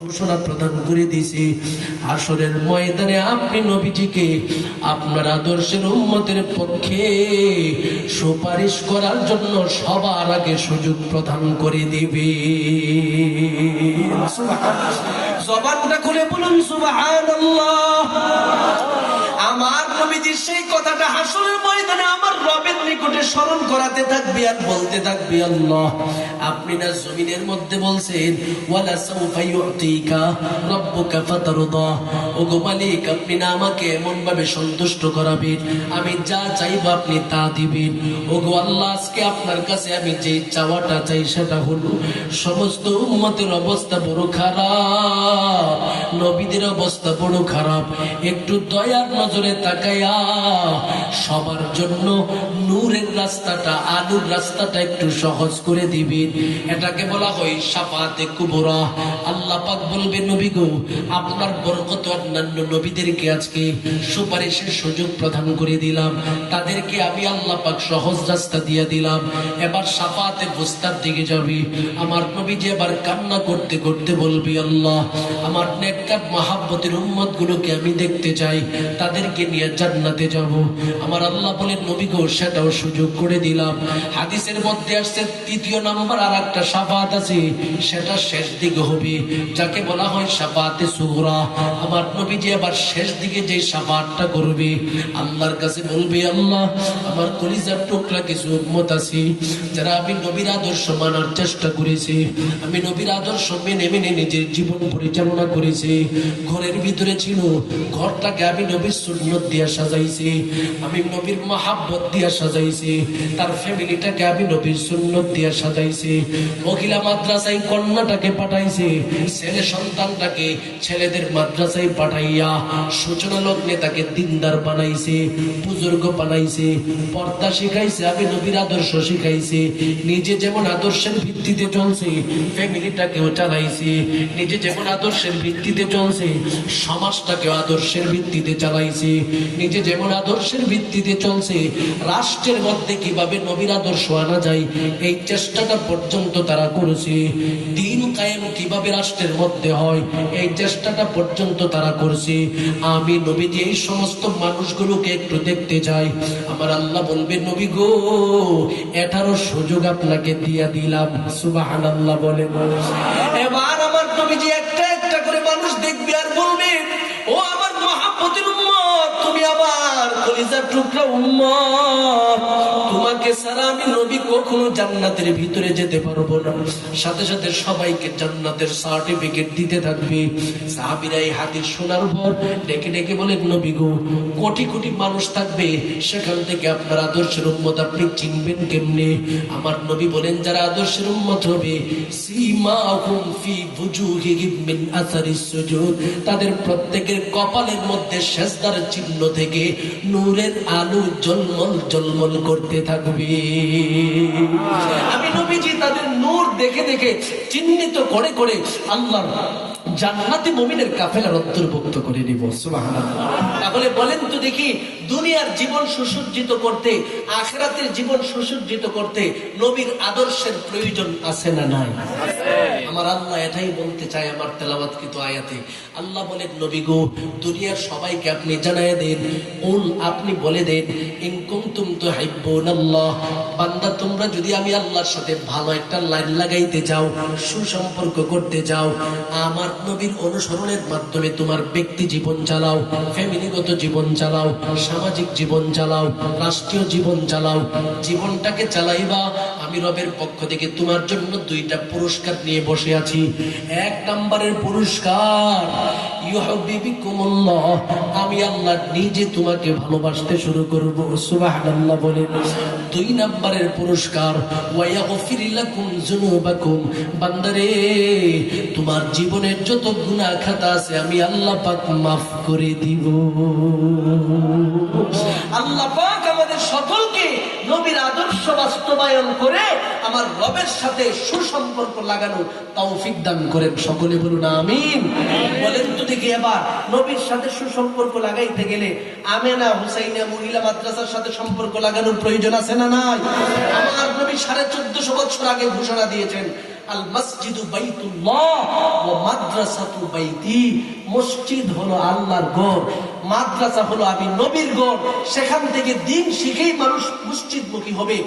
ঘোষণা প্রদান করে দিয়েছি, হাসরের ময়দানে আপনি নবীজিকে আপনার আদর্শের উম্মতের পক্ষে সুপারিশ করার জন্য সবার আগে সুযোগ প্রদান করে দিবে। জবানটা খুলে বলুন সুবহানাল্লাহ। আমার নবীজি সেই কথাটা হাসরের ময়দানে আমার রবের নিকটে স্মরণ করাতে থাকবে আর বলতে থাকবে, আল্লাহ আপনি না জমিনের মধ্যে বলছেন ওয়ালা সাউফা ইউতিকা রাব্বুকা ফাতারদা, ওগো মালিক আপনি না আমাকে এমন ভাবে সন্তুষ্ট করাবেন আমি যা চাইবো আপনি তা দিবেন। ওগো আল্লাহ আজকে আপনার কাছে আমি যে চাওয়াটা চাই সেটা হলো সমস্ত উম্মতের অবস্থা বড় খারাপ, নবীদের অবস্থা বড় খারাপ, একটু দয়ার নজরে তাকায়া সবার জন্য নূরের রাস্তাটা আলোর রাস্তাটা একটু সহজ করে দিবেন। এটাকে বলা হয় শাফাআতে কুবরা। আল্লাহ পাক বলবে নবী গো আপনার বরকত অন্যান্য নবীদেরকে আজকে সুপারিশের সুযোগ প্রদান করে দিলাম, তাদেরকে আমি আল্লাহ পাক সহজ রাস্তা দিয়ে দিলাম। এবার শাফাআতে বুস্তার দিকে যাবে আমার নবীজি এবার কান্না করতে করতে বলবি, আল্লাহ আমার নেককার মহাব্বতের উম্মত গুলোকে আমি দেখতে চাই, তাদেরকে নিয়ে জান্নাতে যাব। আমার আল্লাহ বলেন নবী গো সেটাও সুযোগ করে দিলাম। হাদিসের মধ্যে আসছে তৃতীয় নাম্বার আর একটা শাফাআত আছে, সেটা শেষ দিকে হবে, যাকে বলা হয় শাফাআতে সুগরা। আমার নবীজি আবার শেষ দিকে যে শাফাআতটা করবে আল্লাহর কাছে বলবে, আল্লাহ আমার কলিজার টুকরা কিছু উম্মত আছে যারা আমি নবীর আদর্শ মানার চেষ্টা করেছি, আমি নবীর আদর্শ মেনে মেনে নিজের জীবন পরিচালনা করেছি, ঘরের ভিতরে ছিল ঘরটাকে আমি নবীর সুন্নত দিয়ে সাজাইছি, আমি নবীর মহাব্বত দিয়ে সাজাইছি, তার ফ্যামিলিটাকে আমি নবীর সুন্নত দিয়ে সাজাইছি, মহিলা মাদ্রাসায় কন্যাটাকে পাঠাইছি, ছেলে সন্তানটাকে ছেলেদের মাদ্রাসায় পাঠাইয়া সূচনা লগ্নে তাকে দিনদার বানাইছে, বুজুর্গ বানাইছে, পর্দা শিখাইছে, আমি নবীর আদর্শ শিখাইছি, নিজে যেমন আদর্শের ভিত্তিতে চলছে ফ্যামিলিটাকেও চালাইছে, নিজে যেমন আদর্শের ভিত্তিতে চলছে সমাজটাকেও আদর্শের ভিত্তিতে চালাইছে, নিজে যেমন আদর্শের ভিত্তিতে চলছে রাষ্ট্রের মধ্যে কিভাবে নবীর আদর্শ আনা যায় এই চেষ্টাটা পর্যন্ত তারা করেছে, দিন কায়েম কিভাবে রাষ্ট্রের মধ্যে হয় এই চেষ্টাটা পর্যন্ত তারা করছে। আমি নবীজি এই সমস্ত মানুষগুলোকে একটু দেখতে চাই। আমার আল্লাহ বলবে নবী গো এটারও সুযোগ আপনাকে দিয়া দিলাম। সুবহানাল্লাহ বলেন। এবার আমার নবীজি একটা একটা করে মানুষ দেখবে আর বলবে, ও আমার মহাব্বতের উম্মত, তুমি আমার কলিজার টুকরা উম্মত, তোমাকে ছাড়া আমি নবী কখনো জান্নাতের ভিতরে যেতে পারবো না। সাথে সাথে সবাইকে জান্নাতের সার্টিফিকেট দিতে থাকবে। সাহাবীরা এই হাদিস শোনার পর ডেকে ডেকে বলেন, নবী গো কোটি কোটি মানুষ থাকবে, সেখান থেকে আপনার আদর্শের উম্মত আপনি চিনবেন কেমনে? আমার নবী বলেন যারা আদর্শের উম্মত হবে সীমাহুম ফি বুজুহিহিম মিন আসারিস সুজুদ, তাদের প্রত্যেকের কপালের মধ্যে সেজদার চিহ্ন থেকে নূরের আলো ঝলমল ঝলমল করতে থাকবে। আমি নবীজি তাদের নূর দেখে দেখে চিহ্নিত করে করে আল্লাহর জান্নাতি মুমিনের কাফেলার অন্তর্ভুক্ত করে নিব। সুবহানাল্লাহ। তাহলে বলেন তো দেখি, দুনিয়ার জীবন সুসজ্জিত করতে আখিরাতের জীবন সুসজ্জিত করতে নবীর আদর্শের প্রয়োজন আছে না নাই? আমার আল্লাহ এটাই বলতে চায় আমার তেলাওয়াতকৃত আয়াতে। আল্লাহ বলেন নবী গো দুনিয়ার সবাইকে আপনি জানায় দেন, কুল আপনি বলে দেন, ইন কুনতুম তুহিব্বুনাল্লাহ, বান্দা তোমরা যদি আমি আল্লাহর সাথে ভালো একটা লাইন লাগাইতে চাও, সুসম্পর্ক করতে চাও, আমার নবীর অনুসরণের মাধ্যমে তোমার ব্যক্তি জীবন চালাও, ফ্যামিলিগত জীবন চালাও, সামাজিক জীবন চালাও, রাষ্ট্রীয় জীবন চালাও, জীবনটাকে চালাইবা, আমি রবের পক্ষ থেকে তোমার জন্য দুইটা পুরস্কার নিয়ে বসে আছি। এক নম্বরের পুরস্কার ইউহিব্বুকুমুল্লাহ, আমি আল্লাহ নিজে তোমাকে ভালোবাসতে শুরু করব। সুবহানাল্লাহ বলেন। দুই নম্বরের পুরস্কার ওয়ায়াগফির লাকুম যুনুবাকুম, বান্দারে তোমার জীবনের যত গুনাহ খাতা আছে আমি আল্লাহ পাক মাফ করে দিব। আল্লাহ পাক আমাদের সকলকে নবীর আদর্শ বাস্তবায়ন করে আমার রবের সাথে সুসম্পর্ক লাগানো তৌফিক দান করেন। সকলে বলুন আমিন। বলেন তো দেখি এবার নবীর সাথে সুসম্পর্ক লাগাইতে গেলে আমেনা হুসাইনা মহিলা মাদ্রাসার সাথে সম্পর্ক লাগানোর প্রয়োজন আছে না নাই? আমার নবী 1450 বছর আগে ঘোষণা দিয়েছেন আল মসজিদু বাইতুল্লাহ ওয়া মাদ্রাসাতু বাইতি, মসজিদ হলো আল্লাহর ঘর, মাদ্রাসা হলো আমি নবীর ঘর। সেখান থেকে দিন শিখেই মানুষ মসজিদমুখী হবে।